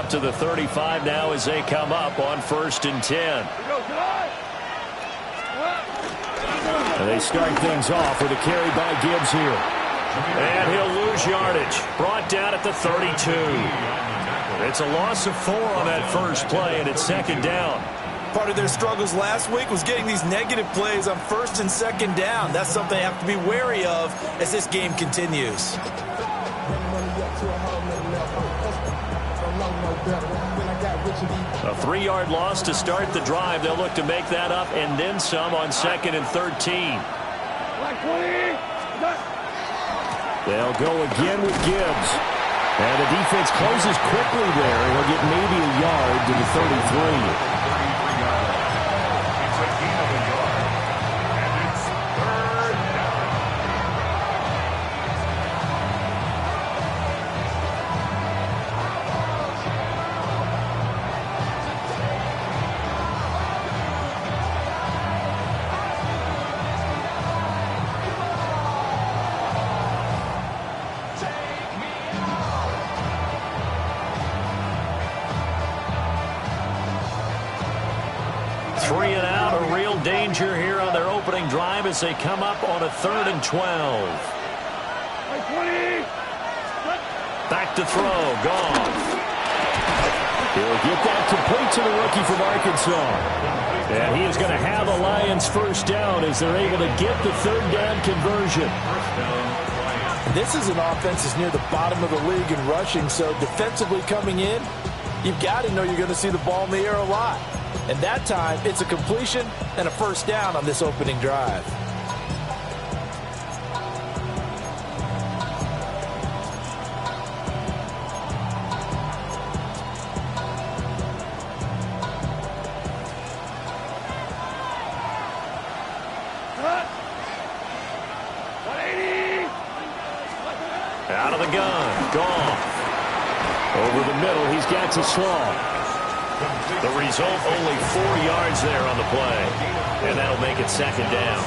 up to the 35 now as they come up on 1st and 10. And they start things off with a carry by Gibbs here. And he'll lose yardage. Brought down at the 32. It's a loss of 4 on that first play, and it's 2nd down. Part of their struggles last week was getting these negative plays on 1st and 2nd down. That's something they have to be wary of as this game continues. A 3-yard loss to start the drive. They'll look to make that up and then some on 2nd and 13. They'll go again with Gibbs. And the defense closes quickly there. He'll get maybe a yard to the 33. Here on their opening drive as they come up on a 3rd and 12. Back to throw. Goff. He'll get that complete to the rookie from Arkansas. And he is going to have a Lions first down as they're able to get the 3rd down conversion. This is an offense that's near the bottom of the league in rushing, so defensively coming in, you've got to know you're going to see the ball in the air a lot. And that time, it's a completion and a first down on this opening drive. Out of the gun. Goff. Over the middle, he's got to Slaw. The result, only 4 yards there on the play. And that'll make it 2nd down.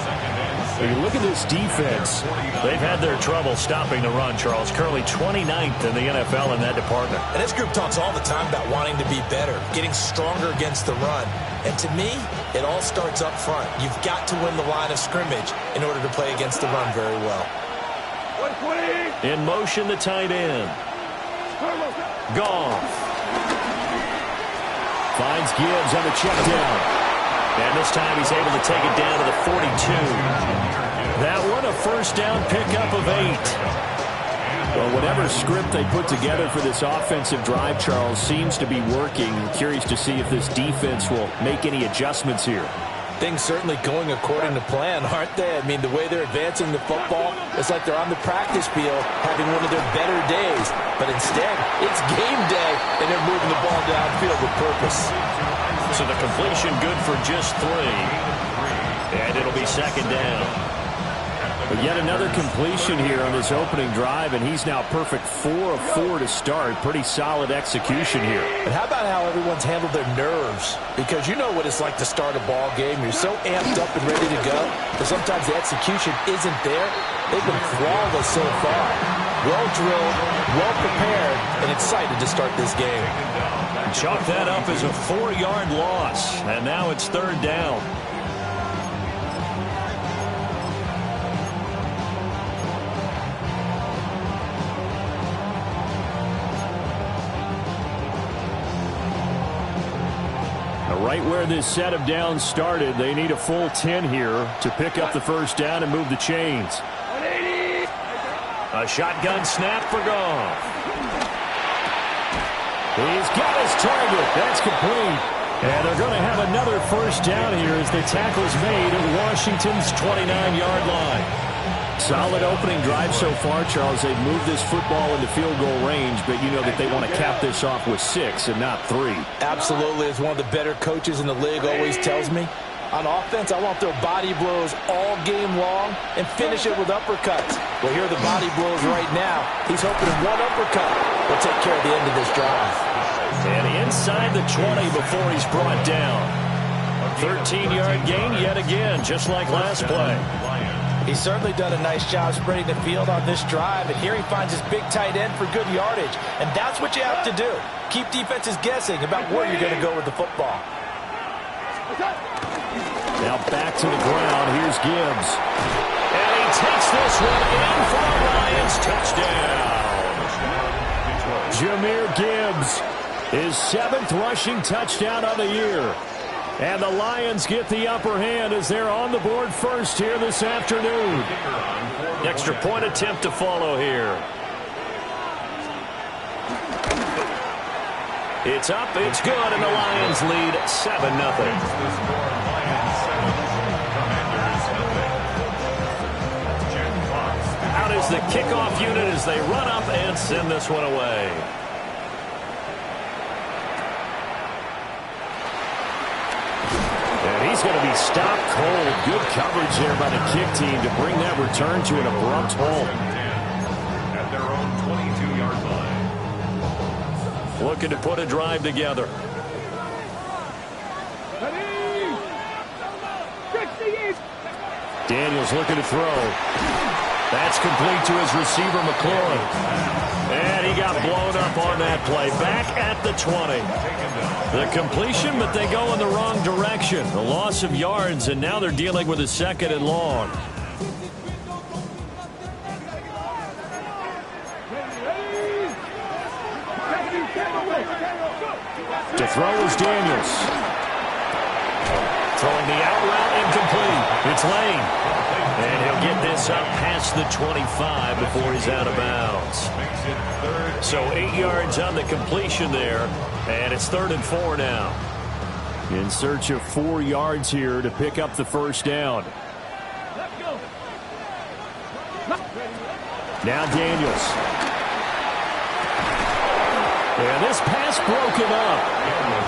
When you look at this defense, they've had their trouble stopping the run, Charles. Currently 29th in the NFL in that department. And this group talks all the time about wanting to be better, getting stronger against the run. And to me, it all starts up front. You've got to win the line of scrimmage in order to play against the run very well. In motion, the tight end. Goff. Finds Gibbs on the check down. And this time he's able to take it down to the 42. That one a first down pickup of 8. Well, whatever script they put together for this offensive drive, Charles, seems to be working. I'm curious to see if this defense will make any adjustments here. Things certainly going according to plan, aren't they? I mean, the way they're advancing the football, it's like they're on the practice field having one of their better days. But instead, it's game day, and they're moving the ball downfield with purpose. So the completion good for just 3. And it'll be 2nd down. But yet another completion here on this opening drive, and he's now perfect 4 of 4 to start. Pretty solid execution here. And how about how everyone's handled their nerves? Because you know what it's like to start a ball game. You're so amped up and ready to go, but sometimes the execution isn't there. They've been flawless so far. Well drilled, well prepared, and excited to start this game. Chalk that up as a 4-yard loss, and now it's 3rd down. Right where this set of downs started, they need a full 10 here to pick up the first down and move the chains. A shotgun snap for Goff. He's got his target. That's complete. And they're going to have another first down here as the tackle's made at Washington's 29-yard line. Solid opening drive so far, Charles. They've moved this football into field goal range, but you know that they want to cap this off with 6 and not 3. Absolutely. As one of the better coaches in the league always tells me, on offense, I want their body blows all game long and finish it with uppercuts. Well, here are the body blows right now. He's hoping one uppercut will take care of the end of this drive. And inside the 20 before he's brought down. 13-yard gain yet again, just like last play. He's certainly done a nice job spreading the field on this drive, and here he finds his big tight end for good yardage. And that's what you have to do. Keep defenses guessing about where you're going to go with the football. Now back to the ground. Here's Gibbs. And he takes this one in for a Lions touchdown. Jahmyr Gibbs, his 7th rushing touchdown of the year. And the Lions get the upper hand as they're on the board first here this afternoon. Extra point attempt to follow here. It's up, it's good, and the Lions lead 7-0. Out is the kickoff unit as they run up and send this one away. And he's going to be stopped cold. Good coverage there by the kick team to bring that return to an abrupt halt. At their own 22-yard line. Looking to put a drive together. Daniels looking to throw. That's complete to his receiver, McLaurin. And he got blown up on that play. Back at the 20. The completion, but they go in the wrong direction. The loss of yards, and now they're dealing with a 2nd and long. To throw is Daniels. Throwing the out route incomplete. It's Lane. And he'll get this up past the 25 before he's out of bounds. So 8 yards on the completion there. And it's 3rd and 4 now. In search of 4 yards here to pick up the first down. Now Daniels. And this pass broken up.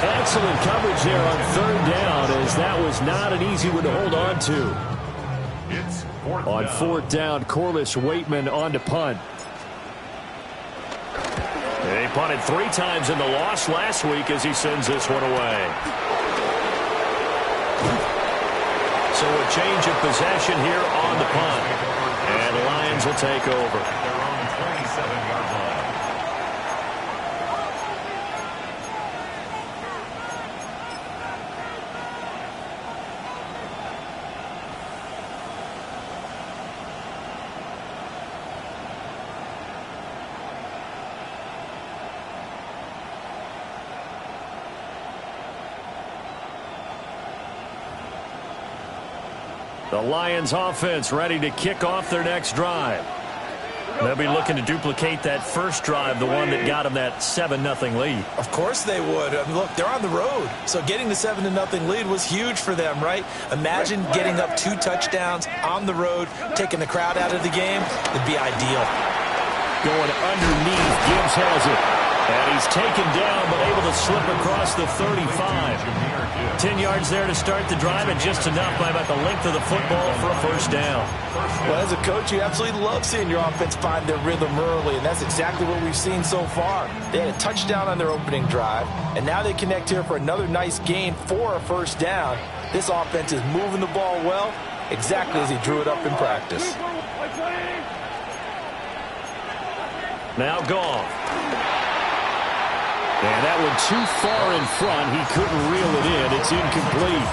Excellent coverage there on 3rd down, as that was not an easy one to hold on to. On 4th down, Corliss Waitman on to punt. They punted 3 times in the loss last week as he sends this one away. So a change of possession here on the punt. And the Lions will take over. Their own 27-yard line. The Lions offense ready to kick off their next drive. They'll be looking to duplicate that first drive, the one that got them that 7-0 lead. Of course they would. I mean, look, they're on the road. So getting the 7-0 lead was huge for them, right? Imagine getting up 2 touchdowns on the road, taking the crowd out of the game. It'd be ideal. Going underneath, Gibbs has it. And he's taken down, but able to slip across the 35. 10 yards there to start the drive, and just enough by about the length of the football for a first down. Well, as a coach, you absolutely love seeing your offense find their rhythm early, and that's exactly what we've seen so far. They had a touchdown on their opening drive, and now they connect here for another nice gain for a first down. This offense is moving the ball well, exactly as he drew it up in practice. Now Goff. And that one too far in front. He couldn't reel it in. It's incomplete.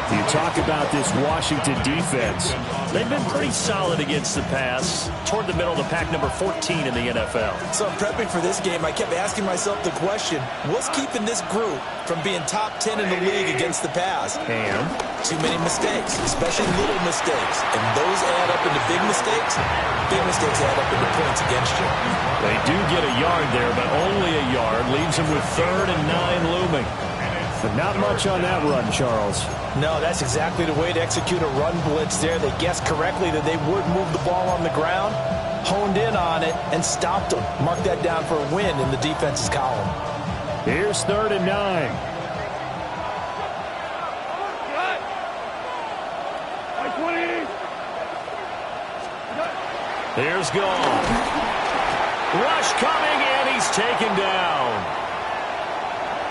You talk about this Washington defense. They've been pretty solid against the pass. Toward the middle of the pack, number 14 in the NFL. So prepping for this game, I kept asking myself the question, what's keeping this group from being top 10 in the league against the pass? And too many mistakes, especially little mistakes. And those add up into big mistakes. Big mistakes add up into points against you. They do get a yard there, but only a yard. Leaves them with 3rd and 9 looming. But not much on that run, Charles. No, that's exactly the way to execute a run blitz there. They guessed correctly that they would move the ball on the ground, honed in on it, and stopped them. Mark that down for a win in the defense's column. Here's 3rd and 9. Here's Goff. Rush coming, and he's taken down.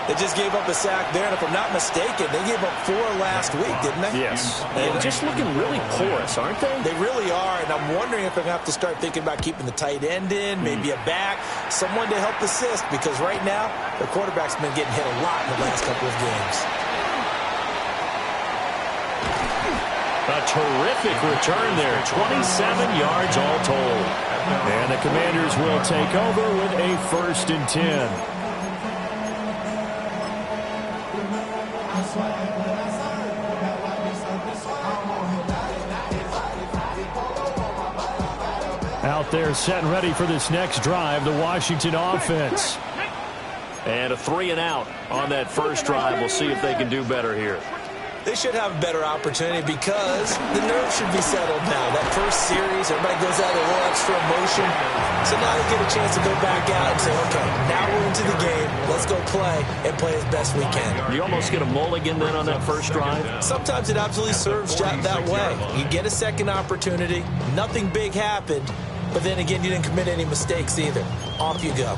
They just gave up a sack there, and if I'm not mistaken, they gave up 4 last week, didn't they? Yes. And just looking really porous, aren't they? They really are, and I'm wondering if they're going to have to start thinking about keeping the tight end in, maybe a back, someone to help assist, because right now, the quarterback's been getting hit a lot in the last couple of games. A terrific return there, 27 yards all told. And the Commanders will take over with a 1st and 10. Out there set and ready for this next drive, the Washington offense. And a 3 and out on that first drive. We'll see if they can do better here. They should have a better opportunity because the nerves should be settled now. That first series, everybody goes out with a little extra emotion. So now they get a chance to go back out and say, okay, now we're into the game. Let's go play and play as best we can. You almost get a mulligan then on that first drive? Sometimes it absolutely serves that way. You get a second opportunity. Nothing big happened. But then again, you didn't commit any mistakes either. Off you go.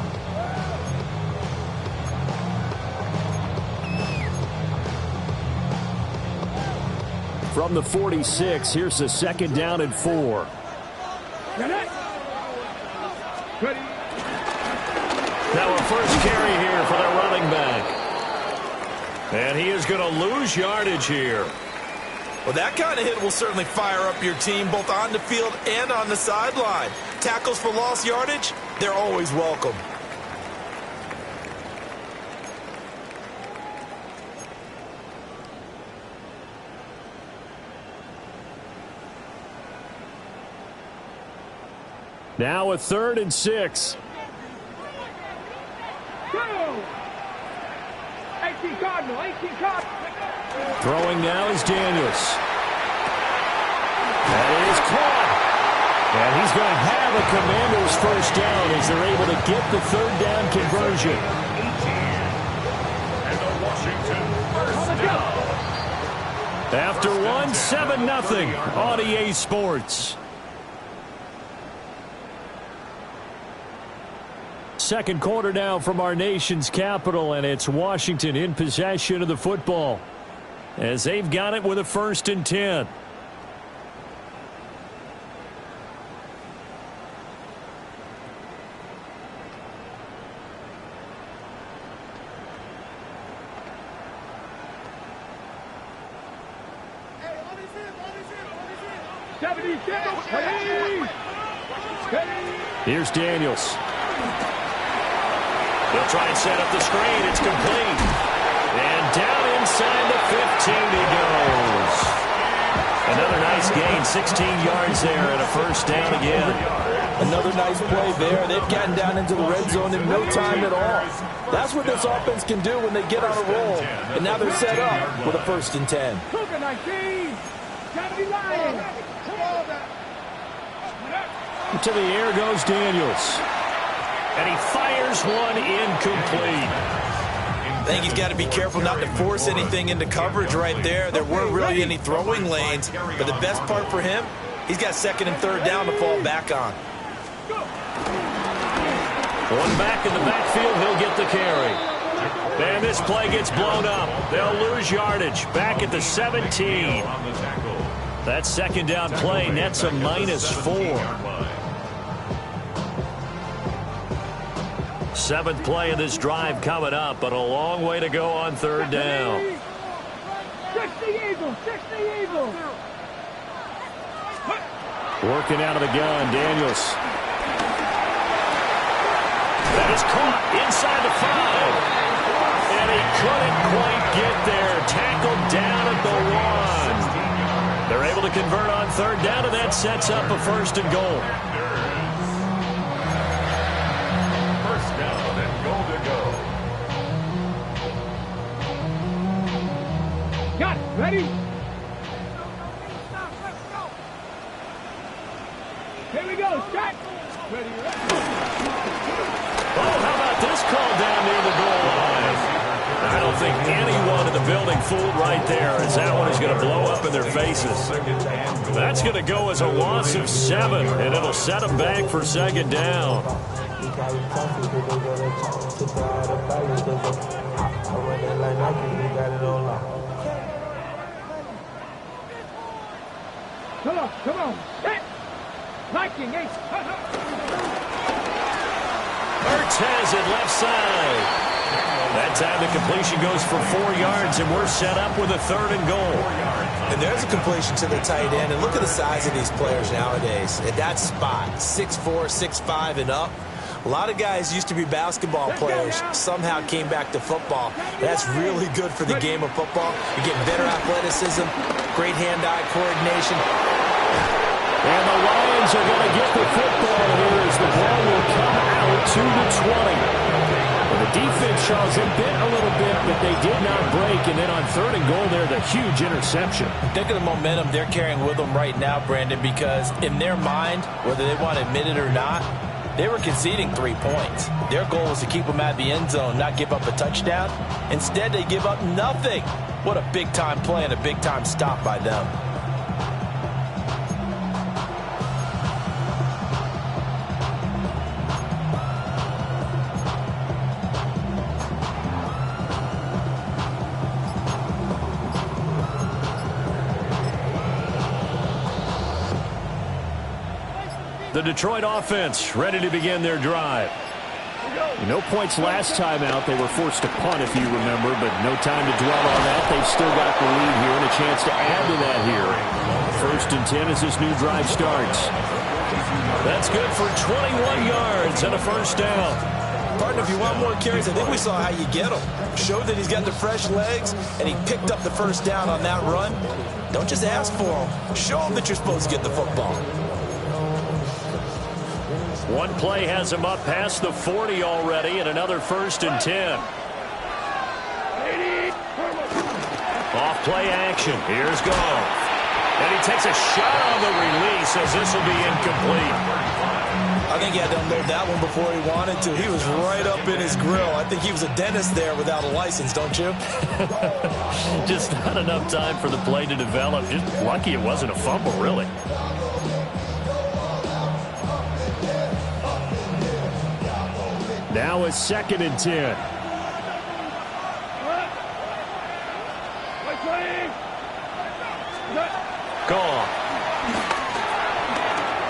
From the 46, here's the 2nd down and 4. Now a first carry here for the running back. And he is going to lose yardage here. Well, that kind of hit will certainly fire up your team both on the field and on the sideline. Tackles for lost yardage, they're always welcome. Now a 3rd and 6. Throwing now is Daniels. That is caught. And he's going to have a Commander's first down as they're able to get the 3rd down conversion. And the Washington first down. After 1, 7-0 on EA Sports. Second quarter now from our nation's capital, and it's Washington in possession of the football as they've got it with a 1st and 10. Here's Daniels. They'll try and set up the screen. It's complete. And down inside the 15 he goes. Another nice gain, 16 yards there and a first down again. Another nice play there. They've gotten down into the red zone in no time at all. That's what this offense can do when they get on a roll. And now they're set up with a 1st and 10. To the air goes Daniels. And he fires one incomplete. I think he's got to be careful not to force anything into coverage right there. There weren't really any throwing lanes. But the best part for him, he's got 2nd and 3rd down to fall back on. One back in the backfield, he'll get the carry. And this play gets blown up. They'll lose yardage. Back at the 17. That 2nd down play nets a -4. 7th play of this drive coming up, but a long way to go on 3rd down. 60 Eagles. Working out of the gun, Daniels. That is caught inside the 5. And he couldn't quite get there. Tackled down at the 1. They're able to convert on 3rd down, and that sets up a 1st and goal. First down and goal to go. Got it. Ready? Here we go. Strike. Ready. Oh, how about this call down near the goal line? I don't think anyone in the building fooled right there, as that one is going to blow up in their faces. That's going to go as a loss of 7, and it'll set them back for 2nd down. Come on. Hit. Viking, ace. Ertz has it left side. That time the completion goes for 4 yards, and we're set up with a 3rd and goal. And there's a completion to the tight end. And look at the size of these players nowadays. At that spot, 6'4", 6'5", and up. A lot of guys used to be basketball players, somehow came back to football. That's really good for the game of football. You're getting better athleticism, great hand-eye coordination. And the Lions are going to get the football here as the ball will come out to the 20. Well, the defense, Charles, they bit a little bit, but they did not break. And then on 3rd and goal there, the huge interception. Think of the momentum they're carrying with them right now, Brandon, because in their mind, whether they want to admit it or not, they were conceding 3 points. Their goal was to keep them out of the end zone, not give up a touchdown. Instead, they give up nothing. What a big-time play and a big-time stop by them. The Detroit offense ready to begin their drive. No points last time out. They were forced to punt, if you remember, but no time to dwell on that. They've still got the lead here and a chance to add to that here. 1st and 10 as this new drive starts. That's good for 21 yards and a 1st down. Partner, if you want more carries, I think we saw how you get him. Showed that he's got the fresh legs, and he picked up the 1st down on that run. Don't just ask for him. Show him that you're supposed to get the football. One play has him up past the 40 already, and another 1st and 10. Off play action. Here's Goff. And he takes a shot on the release as this will be incomplete. I think he had to unload that one before he wanted to. He was right up in his grill. I think he was a dentist there without a license, don't you? Just not enough time for the play to develop. Just lucky it wasn't a fumble, really. Now a 2nd and 10. Goff.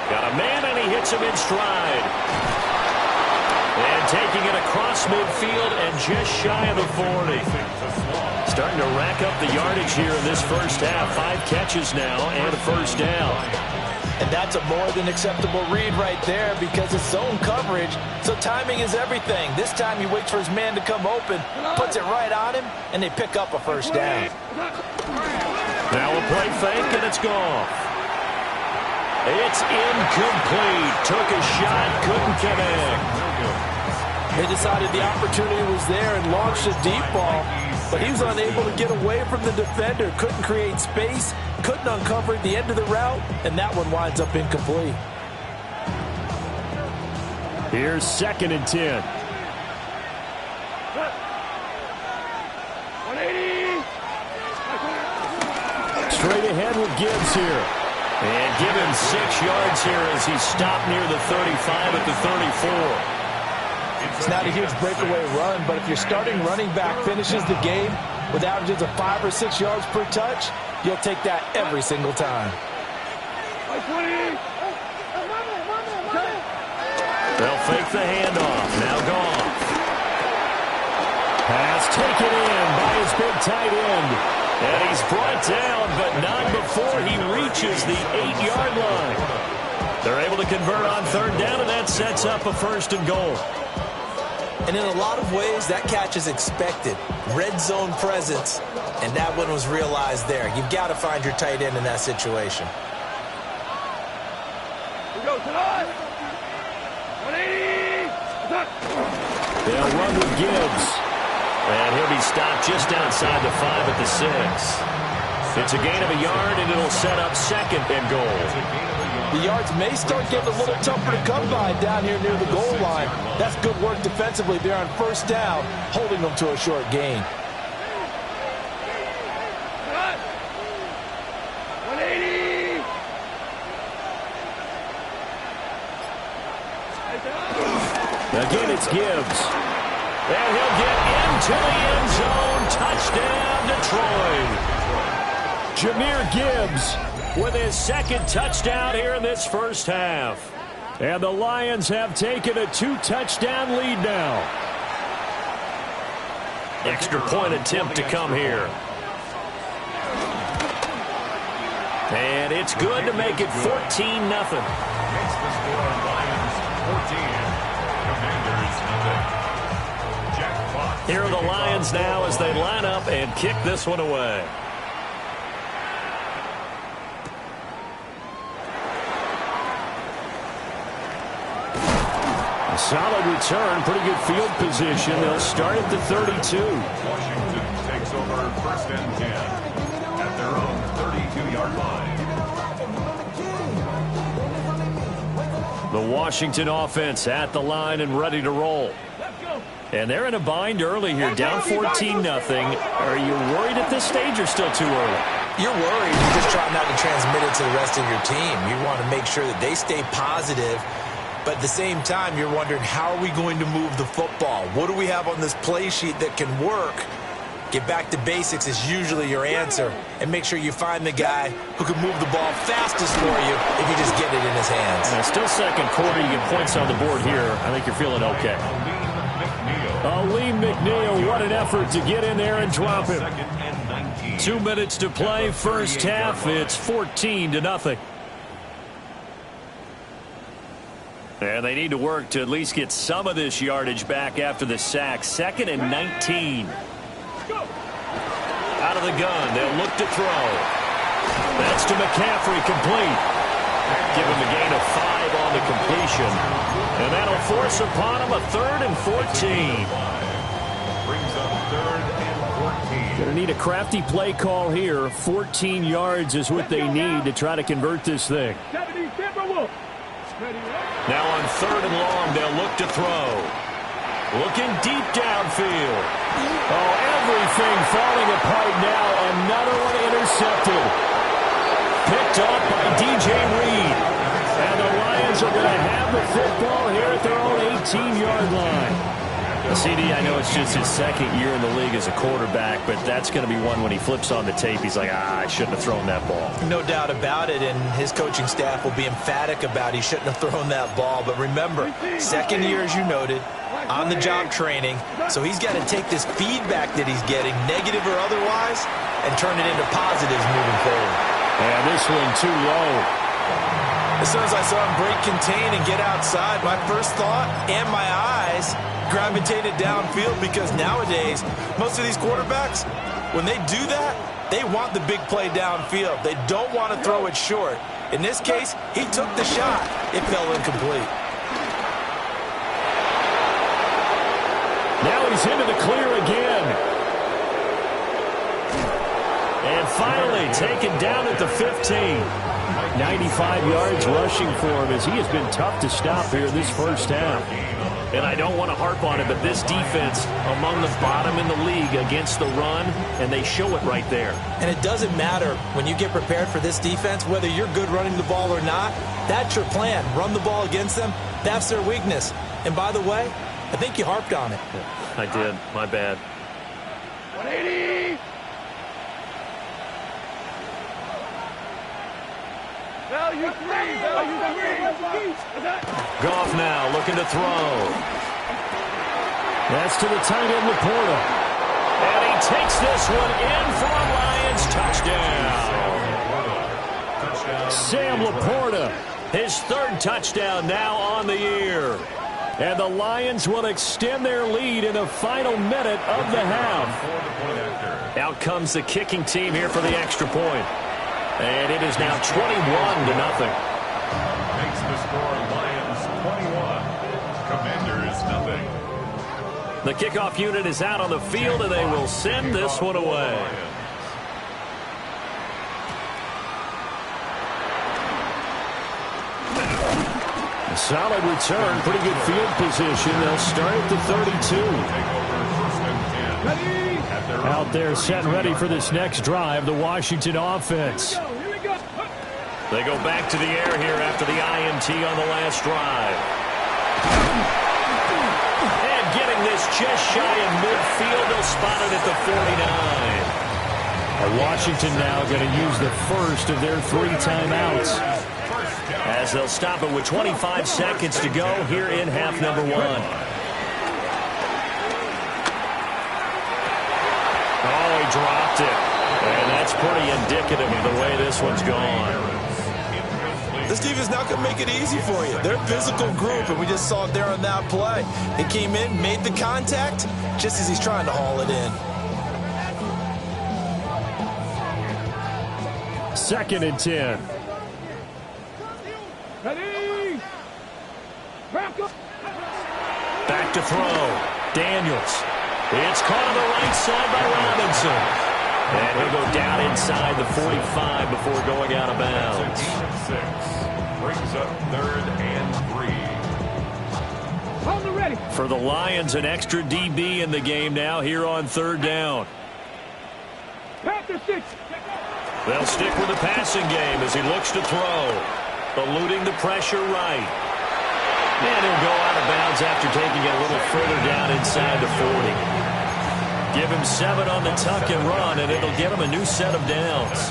Got a man, and he hits him in stride. And taking it across midfield and just shy of the 40. Starting to rack up the yardage here in this 1st half. 5 catches now and a 1st down. And that's a more than acceptable read right there because it's zone coverage, so timing is everything. This time he waits for his man to come open, puts it right on him, and they pick up a 1st down. Now a play fake, and it's gone. It's incomplete. Took a shot, couldn't connect. They decided the opportunity was there and launched a deep ball, but he was unable to get away from the defender, couldn't create space, couldn't uncover the end of the route, and that one winds up incomplete. Here's 2nd and 10. 180. Straight ahead with Gibbs here. And give him 6 yards here as he's stopped near the 35 at the 34. It's not a huge breakaway run, but if your starting running back finishes the game with averages of 5 or 6 yards per touch, you'll take that every single time. They'll fake the handoff. Now Goff. Pass taken in by his big tight end. And he's brought down, but not before he reaches the 8-yard line. They're able to convert on 3rd down, and that sets up a 1st and goal. And in a lot of ways, that catch is expected. Red zone presence, and that one was realized there. You've got to find your tight end in that situation. We go tonight. 180. They'll run with Gibbs. And he'll be stopped just outside the 5 at the 6. It's a gain of a yard, and it'll set up 2nd and goal. The yards may start getting a little tougher to come by down here near the goal line. That's good work defensively there on 1st down, holding them to a short gain. 180. Again, it's Gibbs. And he'll get into the end zone. Touchdown, Detroit. Jahmyr Gibbs with his second touchdown here in this first half. And the Lions have taken a 2-touchdown lead now. Extra point attempt to come here. And it's good to make it 14-0. Makes the score Lions 14. Commanders nothing. Jack Fox. Here are the Lions now as they line up and kick this one away. A solid return, pretty good field position. They'll start at the 32. Washington takes over 1st and 10 at their own 32-yard line. The Washington offense at the line and ready to roll. And they're in a bind early here, down 14-0. Are you worried at this stage or still too early? You're worried. You just try not to transmit it to the rest of your team. You want to make sure that they stay positive. But at the same time, you're wondering, how are we going to move the football? What do we have on this play sheet that can work? Get back to basics is usually your answer. And make sure you find the guy who can move the ball fastest for you if you just get it in his hands. And still second quarter, you get points on the board here. I think you're feeling okay. Aleem McNeil, what an effort to get in there and drop him. 2 minutes to play, first half. It's 14-0. And they need to work to at least get some of this yardage back after the sack. 2nd and 19. Out of the gun, they'll look to throw. That's to McCaffrey, complete. Give him a gain of 5 on the completion. And that'll force upon him a 3rd and 14. Brings up 3rd and 14. Going to need a crafty play call here. 14 yards is what they need to try to convert this thing. Now on 3rd and long, they'll look to throw. Looking deep downfield. Oh, everything falling apart now. Another one intercepted. Picked off by DJ Reed. And the Lions are going to have the football here at their own 18-yard line. CD, I know it's just his 2nd year in the league as a quarterback, but that's going to be one when he flips on the tape. He's like, I shouldn't have thrown that ball. No doubt about it, and his coaching staff will be emphatic about he shouldn't have thrown that ball. But remember, 2nd year, as you noted, on-the-job training, so he's got to take this feedback that he's getting, negative or otherwise, and turn it into positives moving forward. And this one too low. As soon as I saw him break contain and get outside, my first thought and my eyes gravitated downfield, because nowadays, most of these quarterbacks, when they do that, they want the big play downfield. They don't want to throw it short. In this case, he took the shot. It fell incomplete. Now he's into the clear again. And finally taken down at the 15. 95 yards rushing for him, as he has been tough to stop here this first half. And I don't want to harp on it, but this defense among the bottom in the league against the run, and they show it right there. And it doesn't matter when you get prepared for this defense, whether you're good running the ball or not. That's your plan. Run the ball against them. That's their weakness. And by the way, I think you harped on it. I did. My bad. 180. Value 3. Goff now looking to throw. That's to the tight end, Laporta. And he takes this one in for a Lions touchdown. Sam Laporta, his 3rd touchdown now on the year. And the Lions will extend their lead in the final minute of the half. Out comes the kicking team here for the extra point. And it is now 21-0. Makes the score Lions 21. Commanders nothing. The kickoff unit is out on the field, and they will send this one away. A solid return, pretty good field position. They'll start at the 32. Out there set and ready for this next drive, the Washington offense. They go back to the air here after the INT on the last drive. And getting this just shy of midfield, they'll spot it at the 49. Washington now going to use the first of their 3 timeouts. As they'll stop it with 25 seconds to go here in half number 1. Oh, he dropped it. And that's pretty indicative of the way this one's gone. This defense not going to make it easy for you. They're a physical group, and we just saw it there on that play. He came in, made the contact, just as he's trying to haul it in. 2nd and 10. Ready. Back to throw. Daniels. It's caught on the right side by Robinson. And he'll go down inside the 45 before going out of bounds. 6 brings up 3rd and 3. On the ready. For the Lions, an extra DB in the game now here on 3rd down. Panther 6. They'll stick with the passing game as he looks to throw. Eluding the pressure right. And he'll go out of bounds after taking it a little further down inside the 40. Give him 7 on the tuck and run, and it'll get him a new set of downs.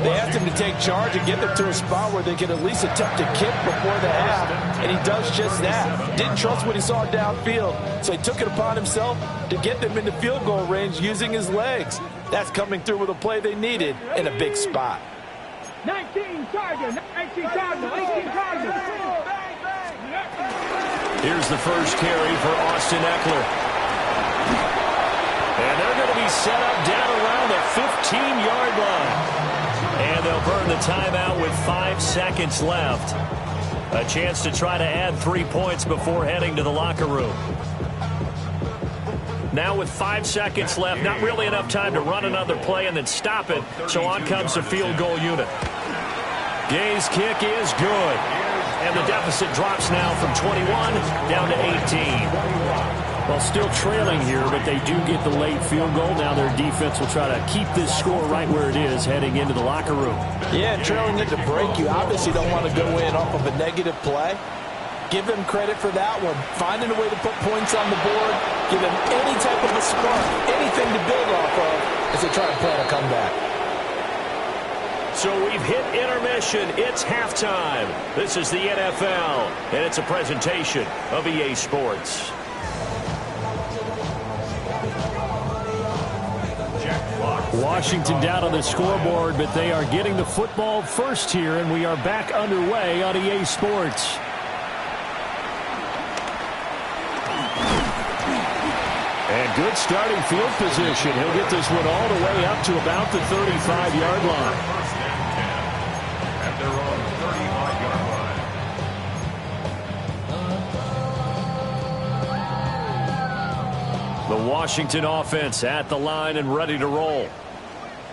They asked him to take charge and get them to a spot where they could at least attempt to kick before the half, and he does just that. Didn't trust what he saw downfield, so he took it upon himself to get them into field goal range using his legs. That's coming through with a play they needed in a big spot. 19 Chargers. 19 Chargers. 18 Chargers. Here's the first carry for Austin Eckler. And they're going to be set up down around the 15-yard line. And they'll burn the timeout with 5 seconds left. A chance to try to add 3 points before heading to the locker room. Now with 5 seconds left, not really enough time to run another play and then stop it. So on comes the field goal unit. Gay's kick is good. And the deficit drops now from 21 down to 18. Well, still trailing here, but they do get the late field goal. Now their defense will try to keep this score right where it is heading into the locker room. Yeah, trailing it to break. You obviously don't want to go in off of a negative play. Give them credit for that one. Finding a way to put points on the board. Give them any type of a spark, anything to build off of as they try to plan a comeback. So we've hit intermission. It's halftime. This is the NFL, and it's a presentation of EA Sports. Washington down on the scoreboard, but they are getting the football first here, and we are back underway on EA Sports. And good starting field position. He'll get this one all the way up to about the 35-yard line. First and 10 at their own 35-yard line. The Washington offense at the line and ready to roll.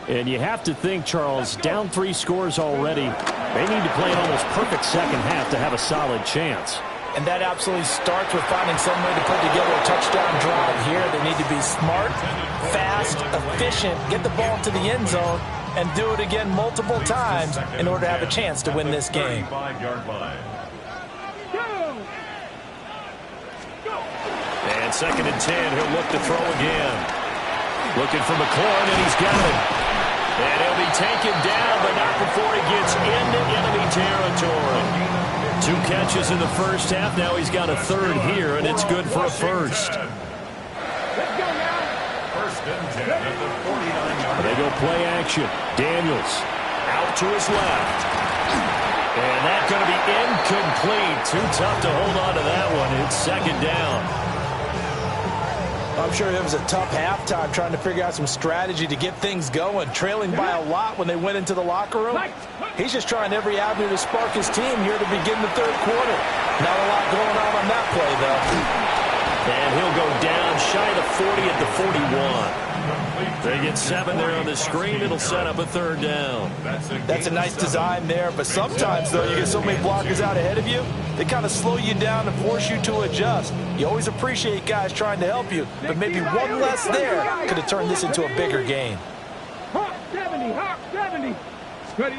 And you have to think, Charles, down 3 scores already. They need to play an almost perfect second half to have a solid chance. And that absolutely starts with finding some way to put together a touchdown drive here. They need to be smart, fast, efficient, get the ball to the end zone, and do it again multiple times in order to have a chance to win this game. 35-yard line. And 2nd and 10, he'll look to throw again. Looking for McLaurin, and he's got it. And he'll be taken down, but not before he gets into enemy territory. 2 catches in the first half. Now he's got a 3rd here, and it's good for a first. First and 10 at the 49-yard line. They go play action. Daniels out to his left. And that's going to be incomplete. Too tough to hold on to that one. It's 2nd down. I'm sure it was a tough halftime trying to figure out some strategy to get things going. Trailing by a lot when they went into the locker room. He's just trying every avenue to spark his team here to begin the 3rd quarter. Not a lot going on that play, though. And he'll go down shy of the 40 at the 41. They get 7 there on the screen. It'll set up a 3rd down. That's a nice design there, but sometimes, though, you get so many blockers out ahead of you, they kind of slow you down and force you to adjust. You always appreciate guys trying to help you, but maybe one less there could have turned this into a bigger game. Hawk 70. Hawk 70. Ready.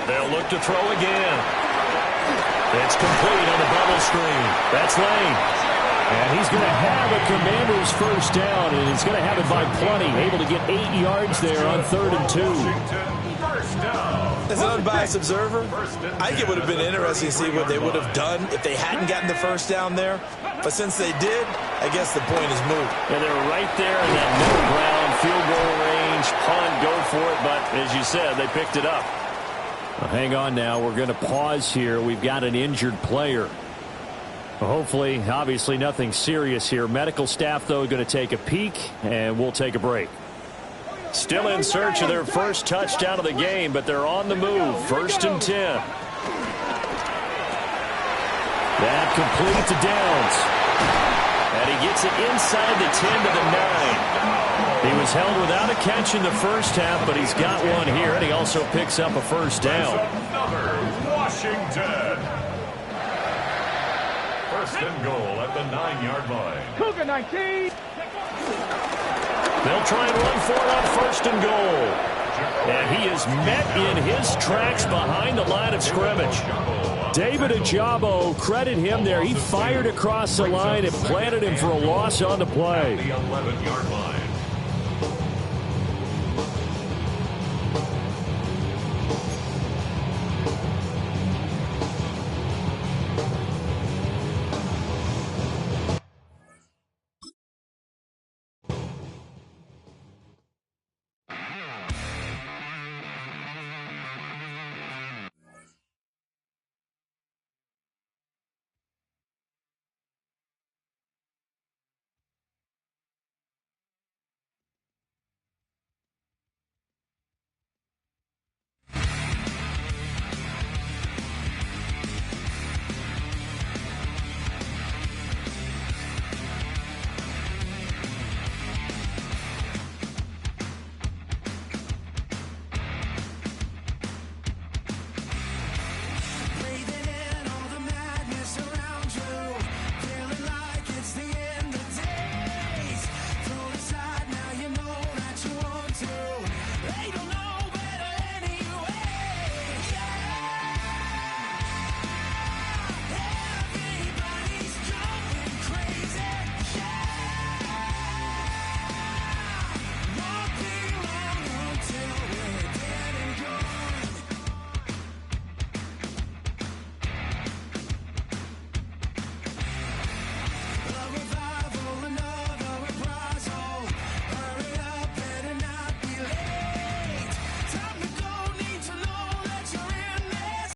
They'll look to throw again. It's complete on the bubble screen. That's Lane. And he's going to have a Commander's first down, and he's going to have it by plenty. Able to get 8 yards there on 3rd and 2. As an unbiased observer, I think it would have been interesting to see what they would have done if they hadn't gotten the first down there. But since they did, I guess the point is moot. And they're right there in that middle ground, field goal range, punt, go for it. But as you said, they picked it up. Well, hang on now. We're going to pause here. We've got an injured player. Well, hopefully, obviously nothing serious here. Medical staff, though, going to take a peek, and we'll take a break. Still in search of their first touchdown of the game, but they're on the move. 1st and 10. That complete to Downs. And he gets it inside the 10 to the 9. He was held without a catch in the first half, but he's got one here, and he also picks up a first down. Another Washington. 1st and goal at the 9-yard line. Cougar 19. They'll try and run for it on 1st and goal. And he is met in his tracks behind the line of scrimmage. David Ajabo, credit him there. He fired across the line and planted him for a loss on the play. The 11-yard line.